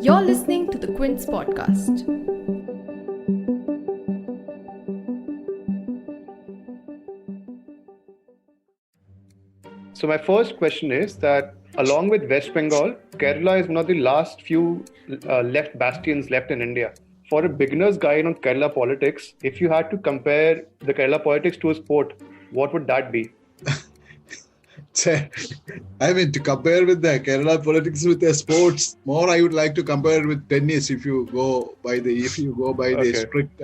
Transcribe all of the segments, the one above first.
You're listening to the Quint's podcast. So my first question is that along with West Bengal, Kerala is one of the last few left bastions left in India. For a beginner's guide on Kerala politics, if you had to compare the Kerala politics to a sport, what would that be? I mean, to compare with the Kerala politics with the sports, more I would like to compare with tennis. If you go by the strict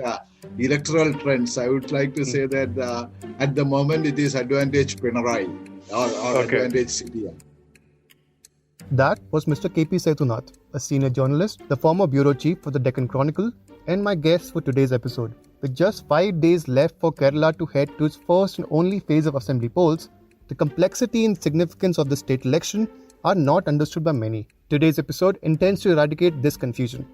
electoral trends, I would like to say that at the moment it is advantage Pinarayi or advantage CDM. That was Mr. K.P. Sethunath, a senior journalist, the former bureau chief for the Deccan Chronicle, and my guest for today's episode. With just 5 days left for Kerala to head to its first and only phase of assembly polls, the complexity and significance of the state election are not understood by many. Today's episode intends to eradicate this confusion.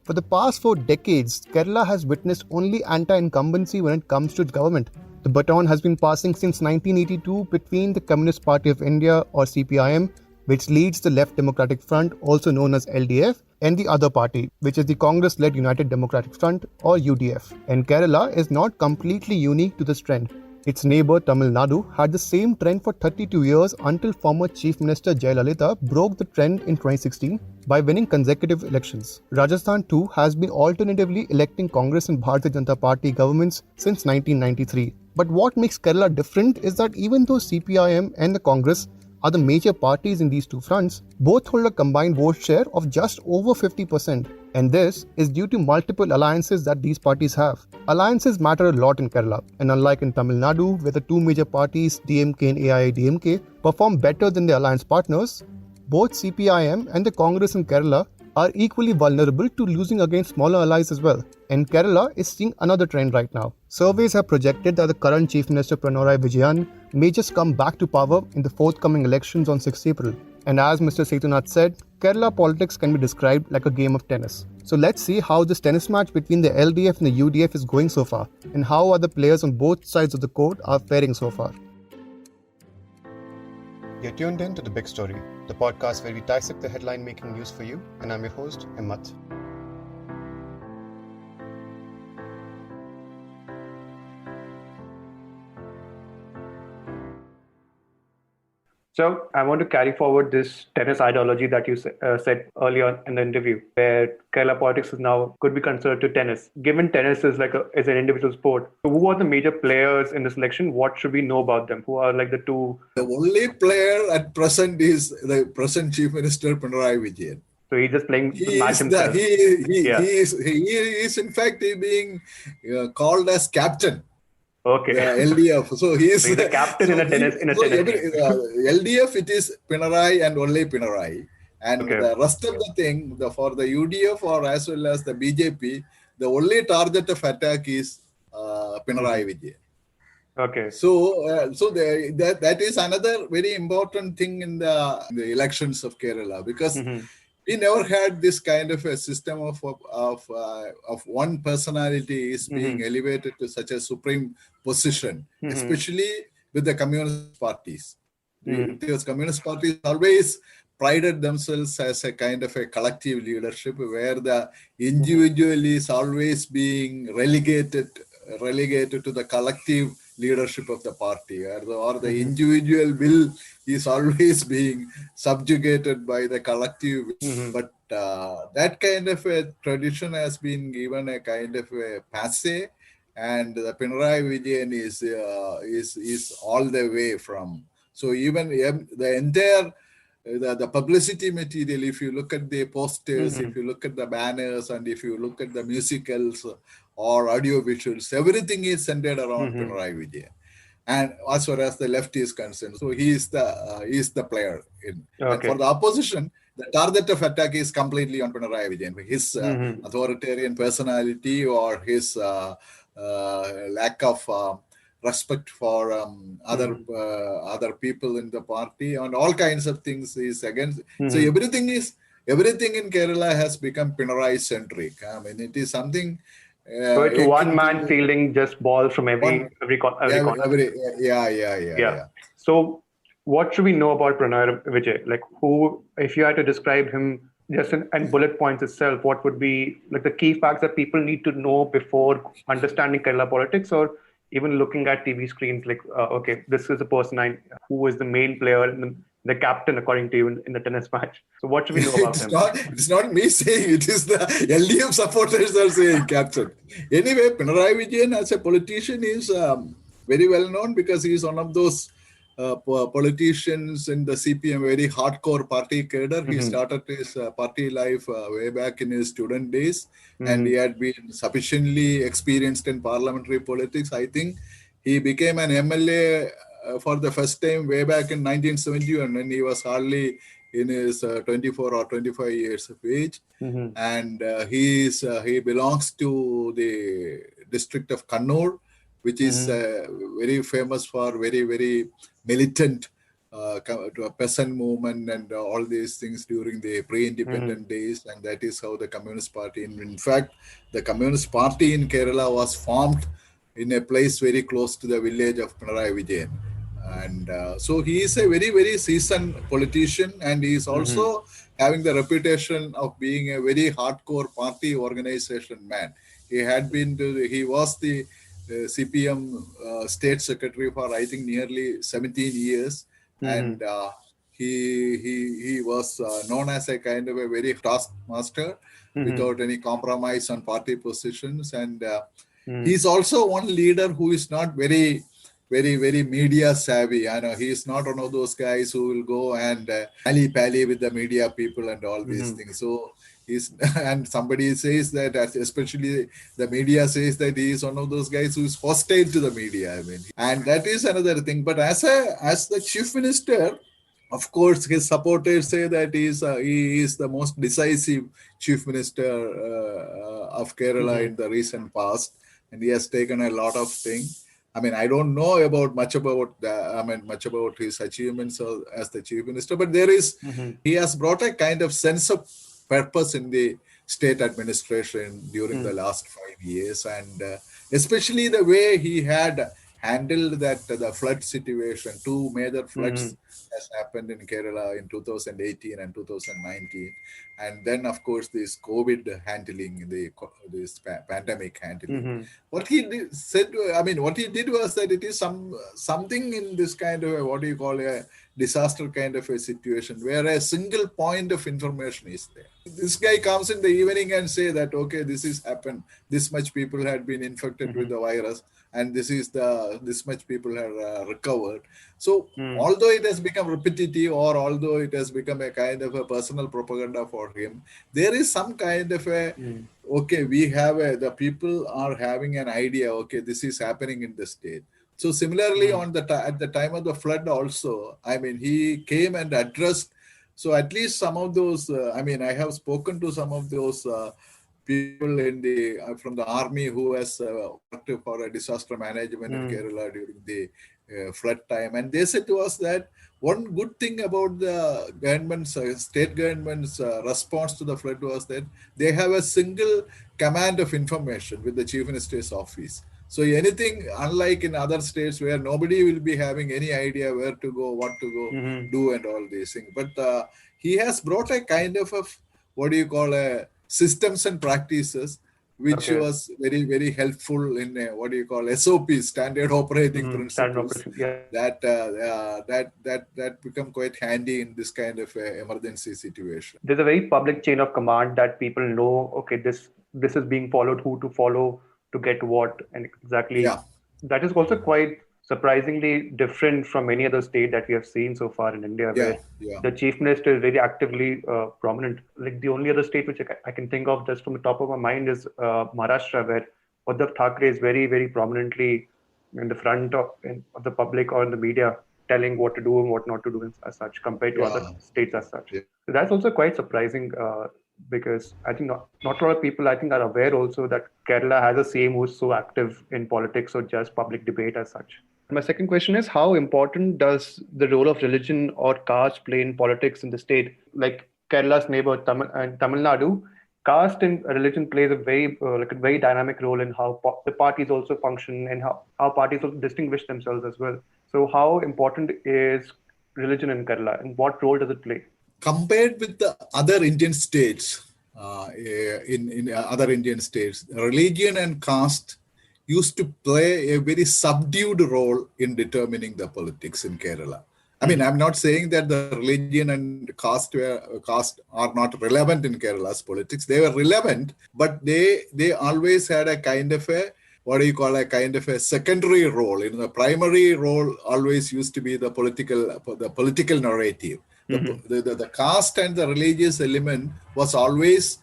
For the past 4 decades, Kerala has witnessed only anti-incumbency when it comes to its government. The baton has been passing since 1982 between the Communist Party of India or CPIM, which leads the Left Democratic Front, also known as LDF, and the other party, which is the Congress-led United Democratic Front or UDF. And Kerala is not completely unique to this trend. Its neighbour Tamil Nadu had the same trend for 32 years until former Chief Minister Jayalalithaa broke the trend in 2016 by winning consecutive elections. Rajasthan too has been alternatively electing Congress and Bharatiya Janata Party governments since 1993. But what makes Kerala different is that even though CPIM and the Congress are the major parties in these two fronts, both hold a combined vote share of just over 50%. And this is due to multiple alliances that these parties have. Alliances matter a lot in Kerala, and unlike in Tamil Nadu, where the two major parties, DMK and AIADMK, perform better than their alliance partners, both CPIM and the Congress in Kerala are equally vulnerable to losing against smaller allies as well. And Kerala is seeing another trend right now. Surveys have projected that the current Chief Minister Pinarayi Vijayan may just come back to power in the forthcoming elections on 6th April. And as Mr. Sethunath said, Kerala politics can be described like a game of tennis. So let's see how this tennis match between the LDF and the UDF is going so far, and how other players on both sides of the court are faring so far. You're tuned in to The Big Story, the podcast where we dissect the headline-making news for you, and I'm your host, Himmat. So I want to carry forward this tennis ideology that you said earlier in the interview, where Kerala politics could be considered to tennis. Given tennis is is an individual sport, so who are the major players in this election? What should we know about them? Who are the two? The only player at present is the present Chief Minister Pinarayi Vijayan. So he's just playing the match himself. He is in fact being called as captain. Okay. LDF. So he's the captain in a tennis. LDF, it is Pinarayi and only Pinarayi. And the rest of the thing, for the UDF or as well as the BJP, the only target of attack is Pinarayi Vijayan. Okay. So that is another very important thing in the elections of Kerala, because we never had this kind of a system of one personality is being elevated to such a supreme position, especially with the communist parties. Because communist parties always prided themselves as a kind of a collective leadership where the individual is always being relegated to the collective leadership of the party, or the individual will is always being subjugated by the collective. But that kind of a tradition has been given a kind of a passé, and the Pinarayi Vijayan is all the way from. So even the entire the publicity material, if you look at the posters, if you look at the banners, and if you look at the musicals or audio visuals, everything is centered around Pinarayi Vijayan. And as far as the left is concerned, so he is the player. And for the opposition, the target of attack is completely on Pinarayi Vijayan. His authoritarian personality or his lack of respect for other people in the party, and all kinds of things is against. So everything in Kerala has become Pinarayi centric. I mean, it is something. So it's one man fielding just balls from every corner. Yeah. So what should we know about Pranay Vijay? Like, who, if you had to describe him just in bullet points itself, what would be like the key facts that people need to know before understanding Kerala politics, or even looking at TV screens? Like, okay, this is a person who is the main player and the captain, according to you, in the tennis match. So, what should we know about him? It's not me saying it, is the LDF supporters are saying, Captain. Anyway, Pinarayi Vijayan as a politician is very well known because he is one of those politicians in the CPM, very hardcore party cadre. He started his party life way back in his student days, and he had been sufficiently experienced in parliamentary politics. I think he became an MLA for the first time way back in 1971 when he was hardly in his 24 or 25 years of age. And he belongs to the district of Kannur, which is very famous for very, very militant peasant movement and all these things during the pre-independent days. And that is how the Communist Party, in fact, the Communist Party in Kerala was formed in a place very close to the village of Pinarayi Vijayan. And so he is a very, very seasoned politician, and he is also having the reputation of being a very hardcore party organization man. He was the CPM state secretary for, I think, nearly 17 years. And he was known as a kind of a very taskmaster without any compromise on party positions. And he's also one leader who is not very media savvy. I know he is not one of those guys who will go and pally with the media people and all these things. So and somebody says that, especially the media says that he is one of those guys who is hostile to the media. I mean, and that is another thing. But as the chief minister, of course, his supporters say that he is the most decisive chief minister of Kerala in the recent past, and he has taken a lot of things. I mean, I don't know much about his achievements as the chief minister, but he has brought a kind of sense of purpose in the state administration during the last 5 years, and especially the way he had handled the flood situation. 2 major floods has happened in Kerala in 2018 and 2019, and then of course this COVID handling, this pandemic handling. What he did was that it is something in this kind of a disaster kind of a situation where a single point of information is there. This guy comes in the evening and say that, okay, this has happened, this much people had been infected with the virus, and this much people have recovered. So although it has become repetitive, or although it has become a kind of a personal propaganda for him, there is some kind of okay, the people are having an idea, okay, this is happening in the state. So similarly, at the time of the flood also, I mean, he came and addressed. So at least some of those, I have spoken to some of those people from the army who has worked for a disaster management in Kerala during the flood time, and they said to us that one good thing about the state government's response to the flood was that they have a single command of information with the chief minister's office. So anything, unlike in other states where nobody will be having any idea where to go, what to go do, and all these things. But he has brought a kind of systems and practices, which was very, very helpful in SOP, standard operating principles, that become quite handy in this kind of emergency situation. There's a very public chain of command that people know, okay, this is being followed, who to follow to get what, and exactly. That is also quite surprisingly different from any other state that we have seen so far in India, where the chief minister is very actively prominent. Like the only other state which I can think of just from the top of my mind is Maharashtra, where Uddhav Thackeray is very, very prominently in the front of the public or in the media, telling what to do and what not to do as such, compared to other states as such. So that's also quite surprising, because I think not a lot of people, I think, are aware also that Kerala has a CM who's so active in politics or just public debate as such. My second question is, how important does the role of religion or caste play in politics in the state? Like Kerala's neighbour, Tamil Nadu, caste and religion plays a very dynamic role in how the parties also function and how parties also distinguish themselves as well. So how important is religion in Kerala, and what role does it play? Compared with the other Indian states, in other Indian states, religion and caste used to play a very subdued role in determining the politics in Kerala. I mean, I'm not saying that the religion and caste are not relevant in Kerala's politics. They were relevant, but they always had a kind of a, what do you call, a kind of a secondary role. In the primary role always used to be the political narrative. The caste and the religious element was always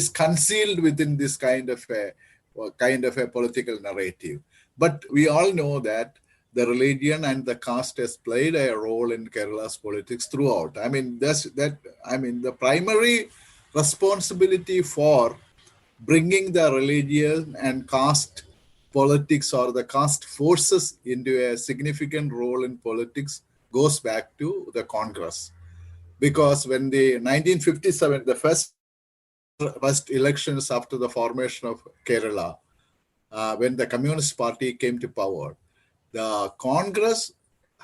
concealed within this kind of a political narrative. But we all know that the religion and the caste has played a role in Kerala's politics throughout. I mean, the primary responsibility for bringing the religion and caste politics or the caste forces into a significant role in politics goes back to the Congress. Because when the 1957, the first elections after the formation of Kerala, when the Communist Party came to power, the Congress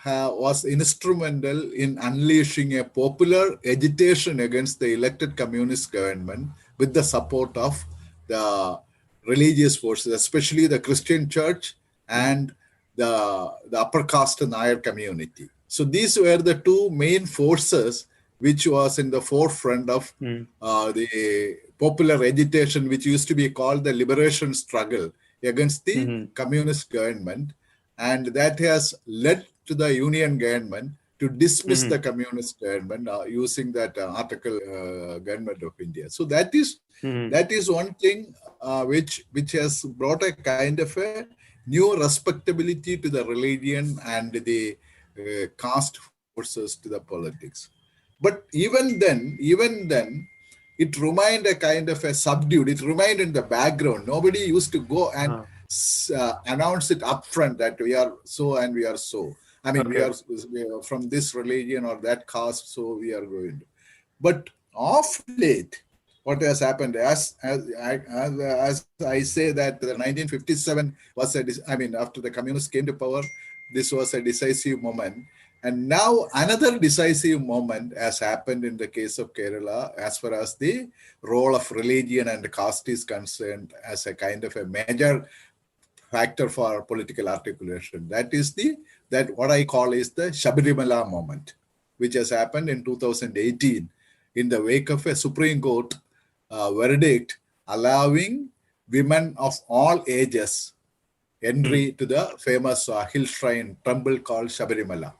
was instrumental in unleashing a popular agitation against the elected communist government with the support of the religious forces, especially the Christian church and the upper caste Nair community. So these were the two main forces which was in the forefront of the popular agitation, which used to be called the liberation struggle against the communist government. And that has led to the union government to dismiss the communist government using that article government of India. So that is one thing which has brought a kind of a new respectability to the religion and the caste forces to the politics. But even then, it remained a kind of a subdued. It remained in the background. Nobody used to go and announce it upfront that we are so and we are so. I mean, we are from this religion or that caste, so we are going to. But of late, what has happened, as I say that the 1957 was after the communists came to power, this was a decisive moment. And now another decisive moment has happened in the case of Kerala as far as the role of religion and caste is concerned as a kind of a major factor for political articulation. That is what I call is the Sabarimala moment, which has happened in 2018 in the wake of a Supreme Court verdict allowing women of all ages entry to the famous hill shrine temple called Sabarimala.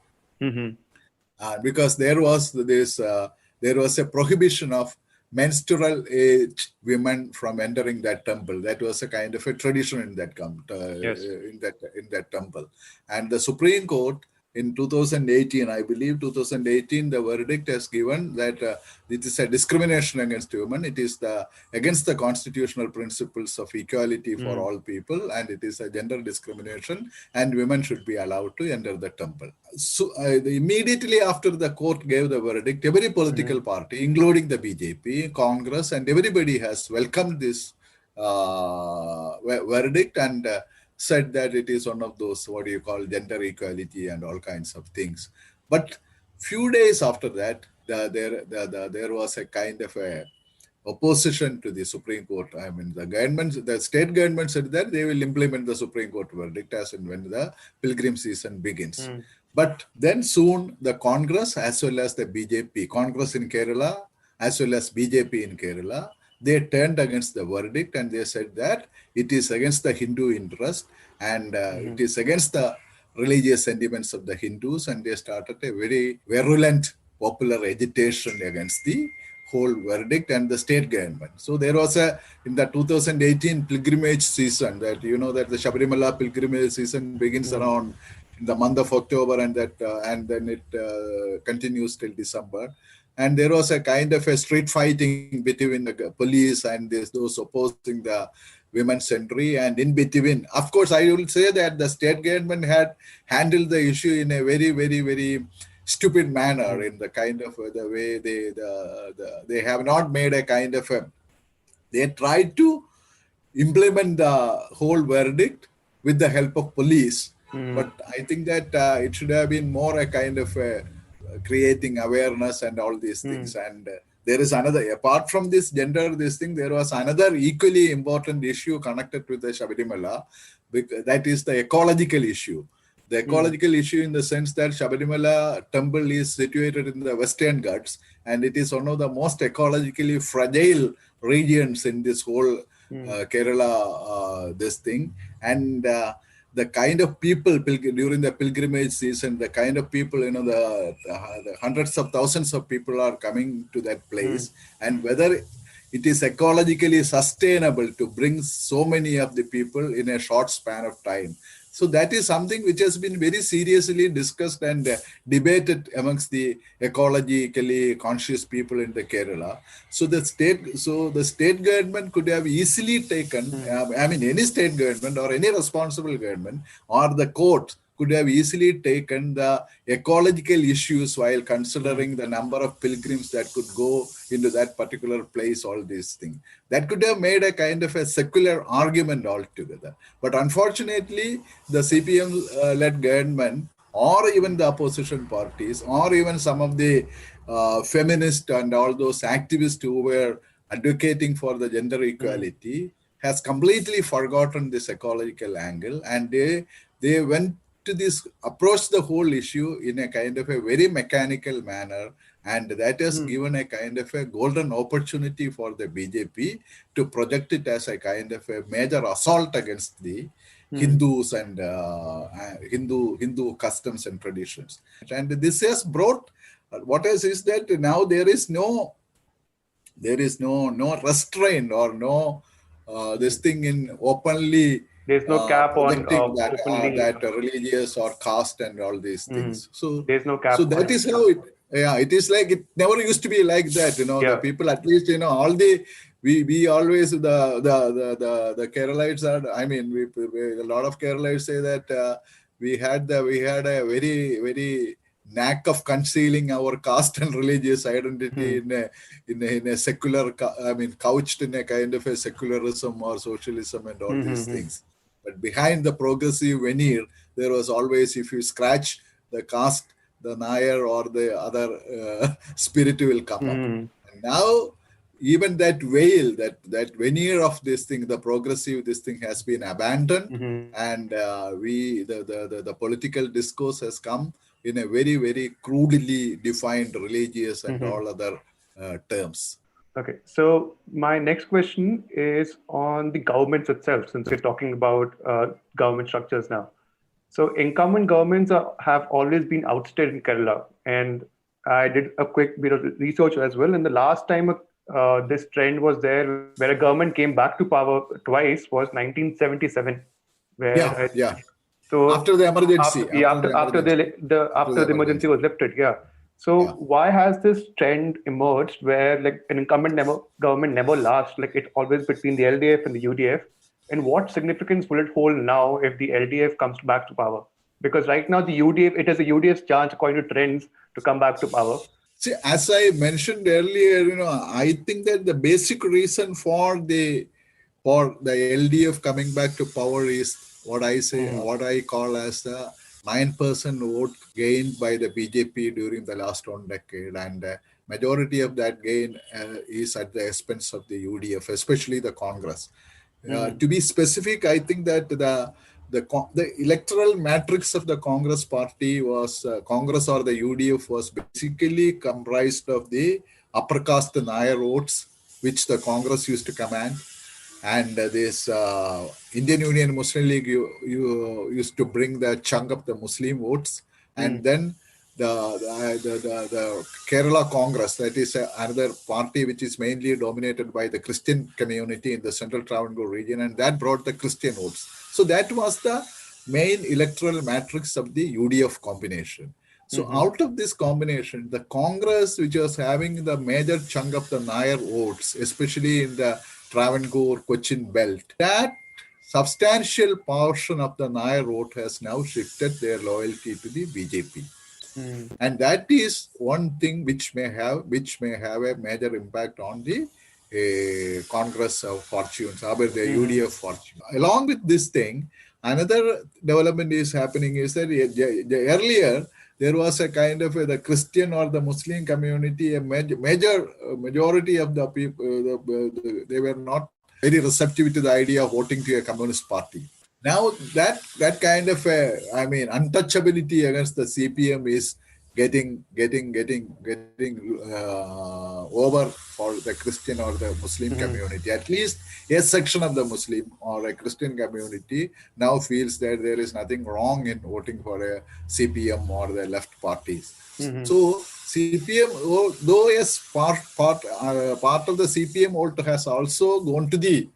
Because there was a prohibition of menstrual age women from entering that temple. That was a kind of a tradition in that in that temple. And the Supreme Court in 2018, I believe 2018, the verdict has given that it is a discrimination against women. It is against the constitutional principles of equality for all people, and it is a gender discrimination, and women should be allowed to enter the temple. So immediately after the court gave the verdict, every political party, including the BJP, Congress, and everybody has welcomed this verdict and said that it is one of those, gender equality and all kinds of things. But few days after that, there was a kind of a opposition to the Supreme Court. I mean, the state government said that they will implement the Supreme Court verdict as and when the pilgrim season begins. But then soon the Congress as well as the BJP, Congress in Kerala as well as BJP in Kerala, they turned against the verdict and they said that it is against the Hindu interest and it is against the religious sentiments of the Hindus, and they started a very virulent popular agitation against the whole verdict and the state government. So there was in the 2018 pilgrimage season that, that the Sabarimala pilgrimage season begins around in the month of October and then it continues till December. And there was a kind of a street fighting between the police and those opposing the women's entry. And in between, of course, I will say that the state government had handled the issue in a very, very, very stupid manner in the kind of the way they have not made a kind of they tried to implement the whole verdict with the help of police. But I think that it should have been more a kind of creating awareness and all these things. And there is another, apart from this gender, this thing, there was another equally important issue connected with the Sabarimala, that is the ecological issue. The ecological issue in the sense that Sabarimala temple is situated in the Western Ghats, and it is one of the most ecologically fragile regions in this whole Kerala, this thing. And the kind of people during the pilgrimage season, the kind of people, the hundreds of thousands of people are coming to that place, and whether it is ecologically sustainable to bring so many of the people in a short span of time. So that is something which has been very seriously discussed and debated amongst the ecologically conscious people in the Kerala. So the state government could have easily taken, any state government or any responsible government or the court could have easily taken the ecological issues while considering the number of pilgrims that could go into that particular place, all these things. That could have made a kind of a secular argument altogether. But unfortunately, the CPM-led government or even the opposition parties or even some of the feminists and all those activists who were advocating for the gender equality has completely forgotten this ecological angle, and they went to approach the whole issue in a kind of a very mechanical manner, and that has given a kind of a golden opportunity for the BJP to project it as a kind of a major assault against the Hindus and Hindu customs and traditions. And this has brought, what else is that now there is no restraint or no this thing in openly. There's no cap on that religious or caste and all these things. So there's no cap. So that is how it. Yeah, it is like it never used to be like that. The people, at least all the we always the Keralites are. I mean, a lot of Keralites say that we had a very very knack of concealing our caste and religious identity in a secular. I mean, couched in a kind of a secularism or socialism and all these things. But behind the progressive veneer, there was always, if you scratch the caste, the Nair or the other spirit will come up. And now, even that veil, that veneer of this thing, the progressive, this thing has been abandoned, and the political discourse has come in a very, very crudely defined religious and all other terms. Okay, so my next question is on the governments itself, since we're talking about government structures now. So incumbent governments have always been ousted in Kerala, and I did a quick bit of research as well. And the last time this trend was there, where a government came back to power twice, was 1977. So after the emergency, after the emergency was lifted, So why has this trend emerged where like an incumbent government never lasts? Like it's always between the LDF and the UDF. And what significance will it hold now if the LDF comes back to power? Because right now it is the UDF's chance, according to trends, to come back to power. See, as I mentioned earlier, I think that the basic reason for the LDF coming back to power is what I call as the 9% vote gained by the BJP during the last 1 decade, and majority of that gain is at the expense of the UDF, especially the Congress. To be specific, I think that the electoral matrix of the Congress party was Congress or the UDF was basically comprised of the upper caste Nair votes, which the Congress used to command. And this Indian Union Muslim League used to bring the chunk of the Muslim votes, and then the Kerala Congress, that is another party which is mainly dominated by the Christian community in the Central Travancore region, and that brought the Christian votes. So that was the main electoral matrix of the UDF combination. So out of this combination, the Congress, which was having the major chunk of the Nair votes, especially in the Travancore, Cochin belt, that substantial portion of the Nair vote has now shifted their loyalty to the BJP. And that is one thing which may have a major impact on the Congress of fortunes, or the UDF fortune. Along with this thing, Another development is happening is that earlier there was a kind of the Christian or the Muslim community, a majority of the people, they were not very receptive to the idea of voting to a communist party. Now that kind of untouchability against the CPM is getting over for the Christian or the Muslim community. At least a section of the Muslim or a Christian community now feels that there is nothing wrong in voting for a CPM or the left parties. So CPM, though yes, part of the CPM vote has also gone to the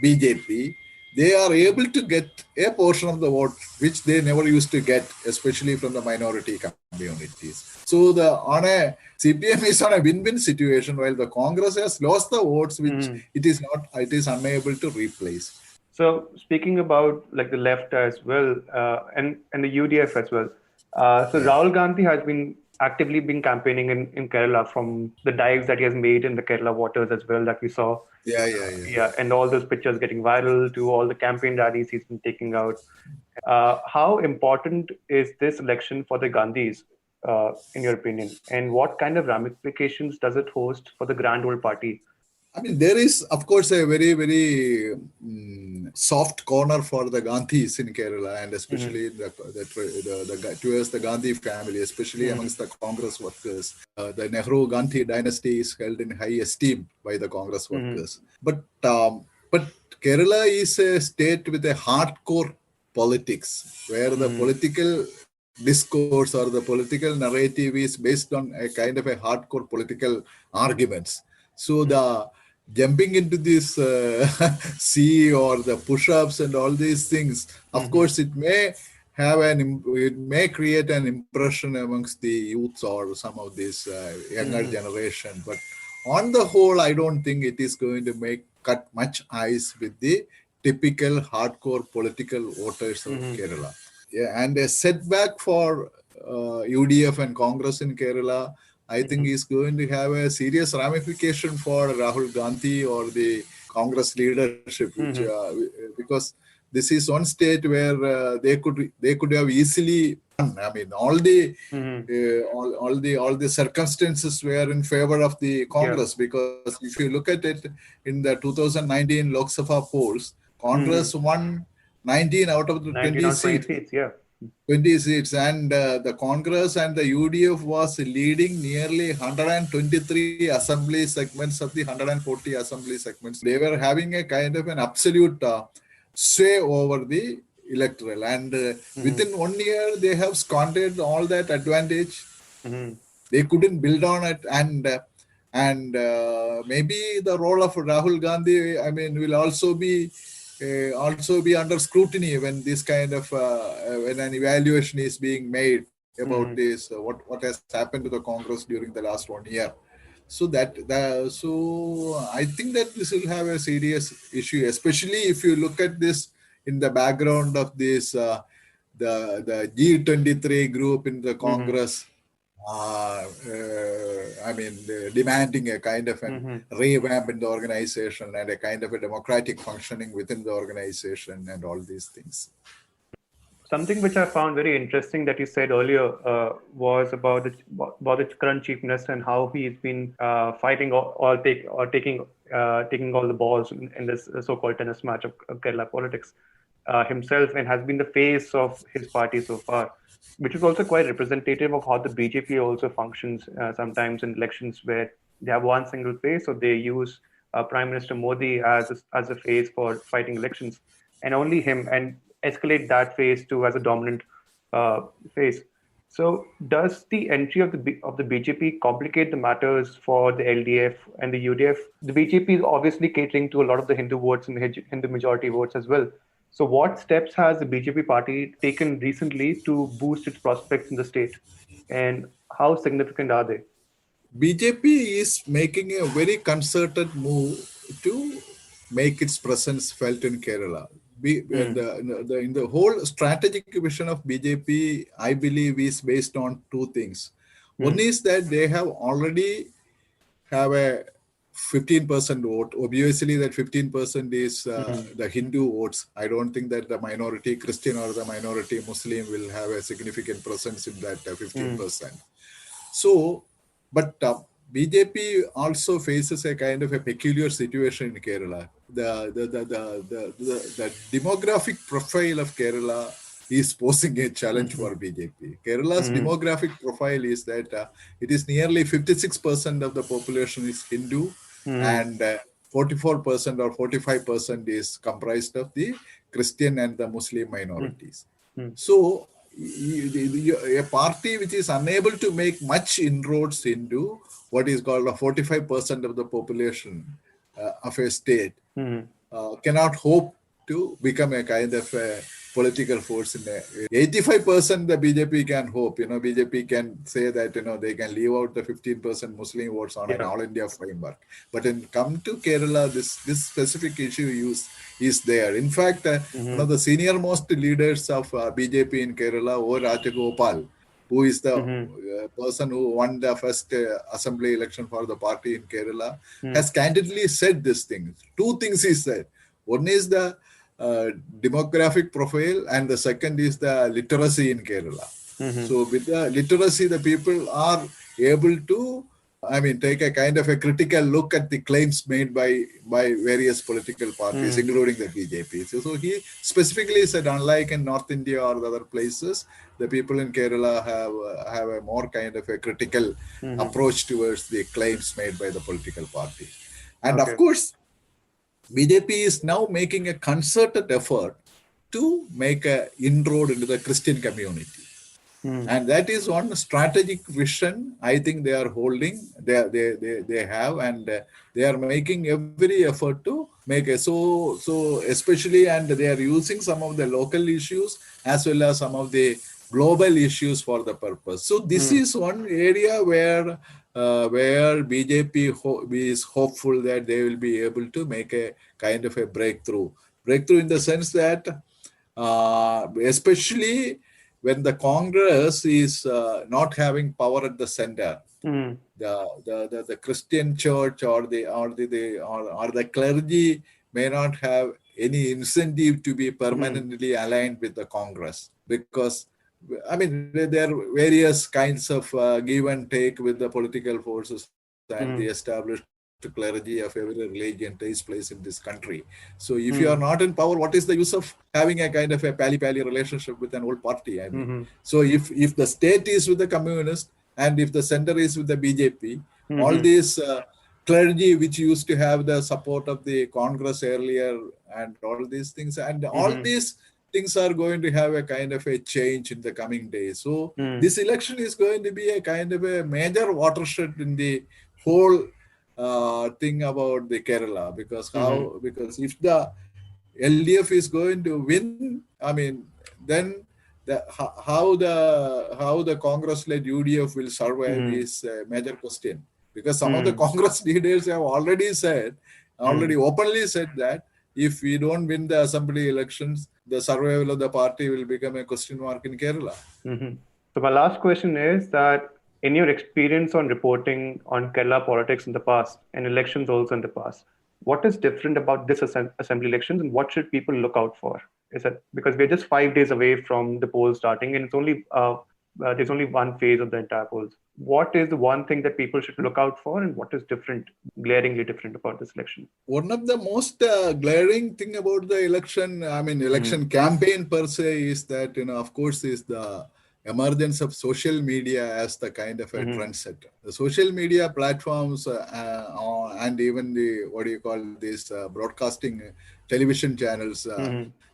BJP, they are able to get a portion of the vote which they never used to get, especially from the minority communities. So CPM is on a win-win situation, while the Congress has lost the votes which it is unable to replace. So speaking about like the left as well, and the UDF as well. Rahul Gandhi has been actively campaigning in Kerala, from the dives that he has made in the Kerala waters as well that we saw. Yeah, and all those pictures getting viral, to all the campaign rallies he's been taking out. How important is this election for the Gandhis, in your opinion? And what kind of ramifications does it host for the Grand Old Party? I mean, there is, of course, a very, very soft corner for the Gandhis in Kerala, and especially towards the Gandhi family, especially amongst the Congress workers. The Nehru-Gandhi dynasty is held in high esteem by the Congress workers. But Kerala is a state with a hardcore politics, where the political discourse or the political narrative is based on a kind of a hardcore political arguments. So the jumping into this sea or the push-ups and all these things, of course, it may create an impression amongst the youths or some of this younger generation. But on the whole, I don't think it is going to cut much ice with the typical hardcore political voters of Kerala. Yeah, and a setback for UDF and Congress in Kerala, I think is going to have a serious ramification for Rahul Gandhi or the Congress leadership, because this is one state where they could have easily won. I mean, all the circumstances were in favor of the Congress, because if you look at it in the 2019 Lok Sabha polls, Congress won 19 out of the 20 seats. 20 seats, and the Congress and the UDF was leading nearly 123 assembly segments of the 140 assembly segments. They were having a kind of an absolute sway over the electoral, and within 1 year they have squandered all that advantage. They couldn't build on it, and maybe the role of Rahul Gandhi, will also be under scrutiny when this kind of when an evaluation is being made about this, what has happened to the Congress during the last 1 year. So so I think that this will have a serious issue, especially if you look at this in the background of this the G23 group in the Congress. Demanding a kind of a revamp in the organization and a kind of a democratic functioning within the organization and all these things. Something which I found very interesting that you said earlier was about the current Chief Minister and how he's been fighting taking all the balls in this so-called tennis match of Kerala politics himself, and has been the face of his party so far, which is also quite representative of how the BJP also functions sometimes in elections, where they have one single face, so they use Prime Minister Modi as a face for fighting elections, and only him, and escalate that face to as a dominant face. So does the entry of the BJP complicate the matters for the LDF and the UDF? The BJP is obviously catering to a lot of the Hindu votes and the Hindu majority votes as well. So what steps has the BJP party taken recently to boost its prospects in the state, and how significant are they? BJP is making a very concerted move to make its presence felt in Kerala. In the whole strategic vision of BJP, I believe, is based on two things. One is that they have already have a 15% vote. Obviously, that 15% is the Hindu votes. I don't think that the minority Christian or the minority Muslim will have a significant presence in that 15%. So, but BJP also faces a kind of a peculiar situation in Kerala. The demographic profile of Kerala is posing a challenge for BJP. Kerala's demographic profile is that it is nearly 56% of the population is Hindu and 44% or 45% is comprised of the Christian and the Muslim minorities. So, a party which is unable to make much inroads into what is called a 45% of the population of a state cannot hope to become a kind of a political force in 85% the BJP can hope. BJP can say that they can leave out the 15% Muslim votes on an all India framework. But when come to Kerala, this specific issue is there. In fact, one of the senior most leaders of BJP in Kerala, O. Rajagopal, who is the person who won the first assembly election for the party in Kerala, has candidly said this thing. Two things he said. One is the demographic profile, and the second is the literacy in Kerala. So with the literacy, the people are able to, take a kind of a critical look at the claims made by various political parties, including the BJP. So he specifically said, unlike in North India or the other places, the people in Kerala have a more kind of a critical approach towards the claims made by the political party. And of course, BJP is now making a concerted effort to make an inroad into the Christian community. And that is one strategic vision I think they are holding, they have, and they are making every effort to make it. So especially, and they are using some of the local issues as well as some of the global issues for the purpose. So this is one area where BJP is hopeful that they will be able to make a kind of a breakthrough in the sense that especially when the Congress is not having power at the center, the Christian church or the clergy may not have any incentive to be permanently aligned with the Congress, because there are various kinds of give and take with the political forces and the established clergy of every religion takes place in this country. So if you are not in power, what is the use of having a kind of a pally-pally relationship with an old party? So if the state is with the communist and if the center is with the BJP, all these clergy which used to have the support of the Congress earlier and all these things, and all these things are going to have a kind of a change in the coming days. So this election is going to be a kind of a major watershed in the whole thing about the Kerala, because if the LDF is going to win, then how the Congress-led UDF will survive is a major question. Because some of the Congress leaders have already openly said that if we don't win the assembly elections, the survival of the party will become a question mark in Kerala. So my last question is that, in your experience on reporting on Kerala politics in the past and elections also in the past, what is different about this assembly elections and what should people look out for? Is that because we're just 5 days away from the polls starting and it's only there's only one phase of the entire polls. What is the one thing that people should look out for, and what is glaringly different about this election? One of the most glaring thing about the election, election campaign per se, is that, of course, is the emergence of social media as the kind of a trendsetter. The social media platforms and even the broadcasting television channels,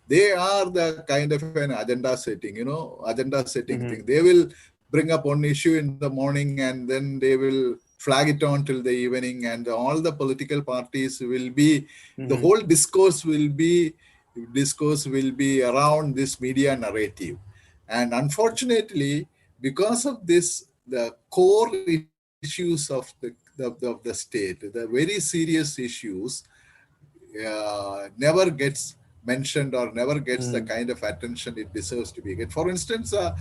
they are the kind of an agenda setting thing. They will bring up one issue in the morning and then they will flag it on till the evening, and all the political parties will be, the whole discourse will be around this media narrative. And unfortunately, because of this, the core issues of the state, the very serious issues, never gets mentioned or never gets the kind of attention it deserves to be get. For instance, the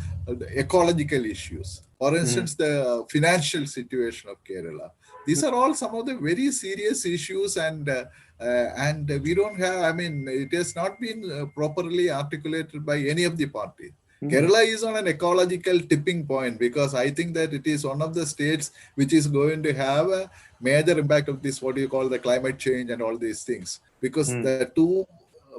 ecological issues. For instance, the financial situation of Kerala. These are all some of the very serious issues, and we don't have, I mean, it has not been properly articulated by any of the parties. Kerala is on an ecological tipping point, because I think that it is one of the states which is going to have a major impact of this, what you call the climate change and all these things, because the two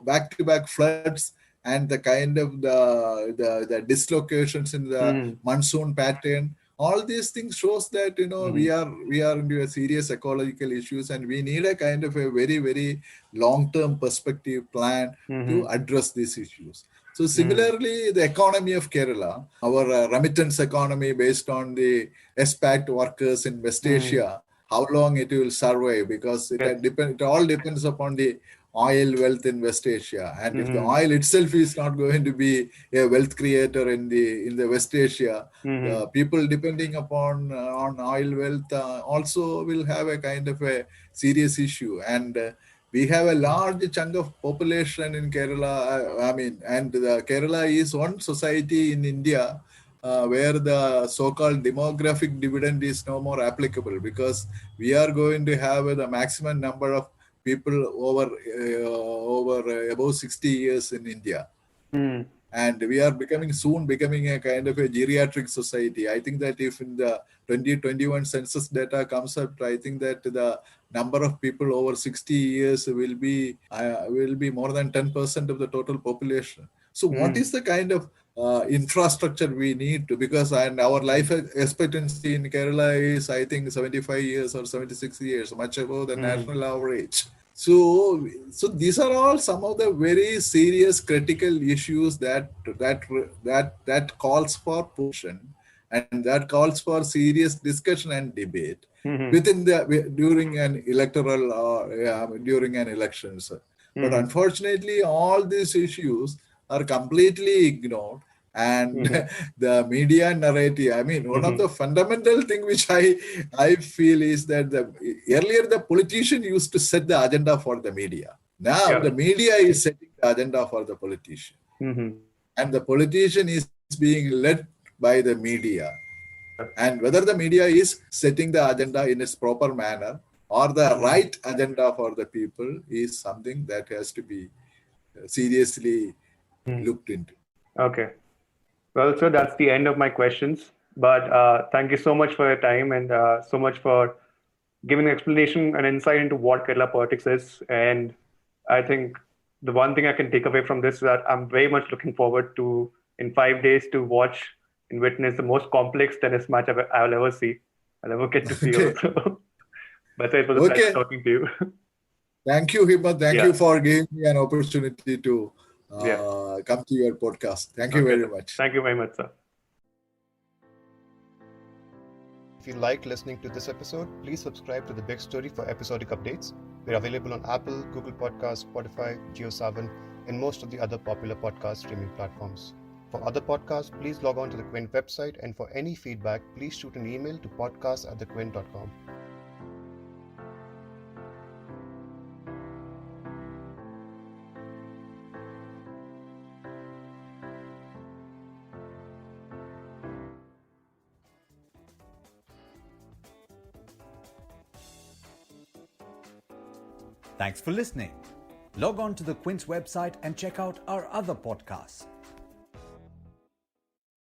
back-to-back floods and the kind of the dislocations in the monsoon pattern, all these things shows that we are into a serious ecological issues, and we need a kind of a very, very long-term perspective plan to address these issues. So similarly, the economy of Kerala, our remittance economy based on the expat workers in West Asia, how long it will survive, because it all depends upon the oil wealth in West Asia. And if the oil itself is not going to be a wealth creator in the West Asia, the people depending upon on oil wealth also will have a kind of a serious issue. And we have a large chunk of population in Kerala. And Kerala is one society in India where the so-called demographic dividend is no more applicable, because we are going to have the maximum number of people over above 60 years in India. And we are soon becoming a kind of a geriatric society. I think that if in the 2021 census data comes up, I think that the number of people over 60 years will be more than 10% of the total population. So what is the kind of infrastructure we need to, because our life expectancy in Kerala is, I think, 75 years or 76 years, much above the national average. So these are all some of the very serious critical issues that calls for pushing, and that calls for serious discussion and debate during an electoral during an election. But unfortunately, all these issues are completely ignored. And the media narrative, I mean, one of the fundamental thing which I feel is that earlier the politician used to set the agenda for the media. Now the media is setting the agenda for the politician. And the politician is being led by the media. And whether the media is setting the agenda in its proper manner or the right agenda for the people is something that has to be seriously looked into. Okay. Well, so that's the end of my questions. But thank you so much for your time, and so much for giving an explanation and insight into what Kerala politics is. And I think the one thing I can take away from this is that I'm very much looking forward to, in 5 days, to watch and witness the most complex tennis match I'll ever see. I'll ever get to see also. But it was a pleasure talking to you. Thank you, Himmat. Thank you for giving me an opportunity to come to your podcast. Thank you very much. Thank you very much, sir. If you liked listening to this episode, please subscribe to The Big Story for episodic updates. We're available on Apple, Google Podcasts, Spotify, JioSaavn, and most of the other popular podcast streaming platforms. For other podcasts, please log on to the Quint website, and for any feedback, please shoot an email to podcast@thequint.com. Thanks for listening. Log on to the Quint's website and check out our other podcasts.